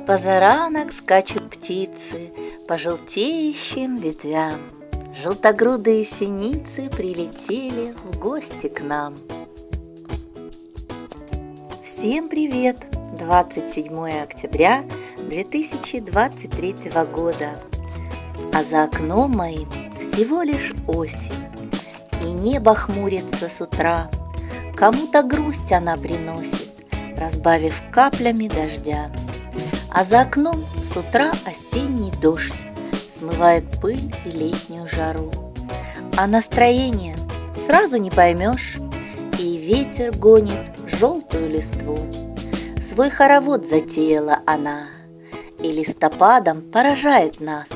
позаранок скачут птицы по желтеющим ветвям. Желтогрудые синицы прилетели в гости к нам. Всем привет! 27 октября 2023 года. А за окном моим всего лишь осень, и небо хмурится с утра. Кому-то грусть она приносит, разбавив каплями дождя. А за окном с утра осенний дождь смывает пыль и летнюю жару. А настроение сразу не поймешь, и ветер гонит желтую листву. Свой хоровод затеяла она, и листопадом поражает нас.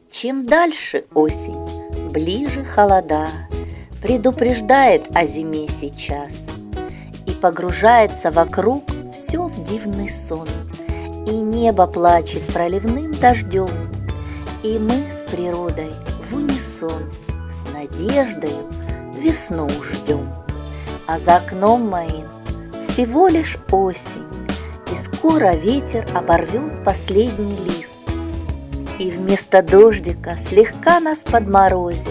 Чем дальше осень, ближе холода, предупреждает о зиме сейчас и погружается вокруг все в дивный сон. И небо плачет проливным дождем, и мы с природой в унисон с надеждою весну ждем. А за окном моим всего лишь осень, и скоро ветер оборвет последний лист, и вместо дождика слегка нас подморозит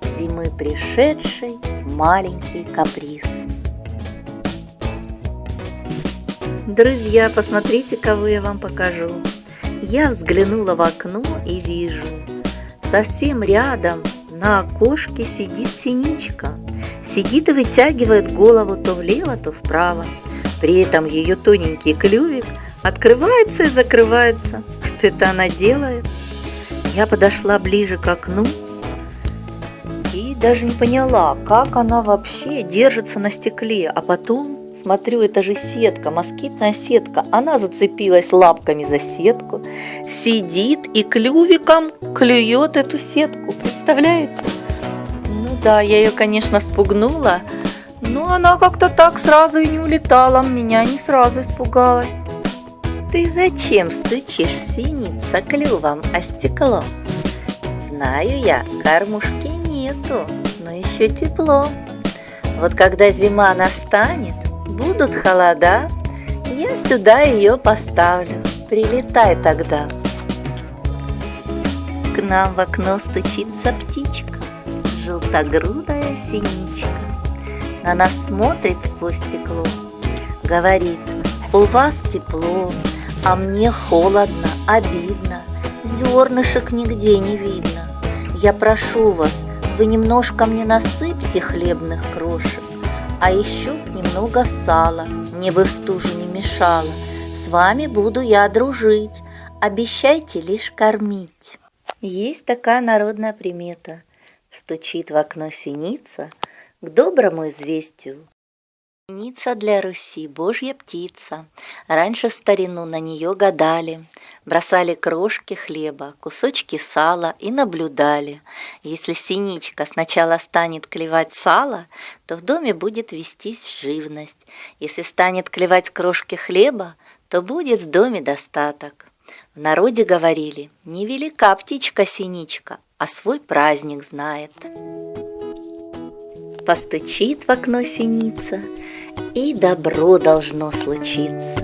зимы пришедший маленький каприз. Друзья, посмотрите, кого я вам покажу. Я взглянула в окно и вижу, совсем рядом на окошке сидит синичка. Сидит и вытягивает голову то влево, то вправо. При этом ее тоненький клювик открывается и закрывается. Что это она делает? Я подошла ближе к окну и даже не поняла, как она вообще держится на стекле. А потом смотрю, это же сетка, москитная сетка. Она зацепилась лапками за сетку, сидит и клювиком клюет эту сетку. Представляете? Ну да, я ее, конечно, спугнула, но она как-то так сразу и не улетала. Меня не сразу испугалась. Ты зачем стучишь, синица, клювом о стекло? Знаю я, кормушки нету, но еще тепло. Вот когда зима настанет, будут холода, я сюда ее поставлю. Прилетай тогда. К нам в окно стучится птичка, желтогрудая синичка. На нас смотрит сквозь стекло, говорит: у вас тепло, а мне холодно, обидно, зернышек нигде не видно. Я прошу вас, вы немножко мне насыпьте хлебных крошек, а еще немного сала, мне бы в стужу не мешало. С вами буду я дружить, обещайте лишь кормить. Есть такая народная примета: стучит в окно синица к доброму известию. Синица для Руси Божья птица. Раньше в старину на нее гадали, бросали крошки хлеба, кусочки сала и наблюдали. Если синичка сначала станет клевать сало, то в доме будет вестись живность. Если станет клевать крошки хлеба, то будет в доме достаток. В народе говорили: невелика птичка-синичка, а свой праздник знает. Постучит в окно синица, и добро должно случиться.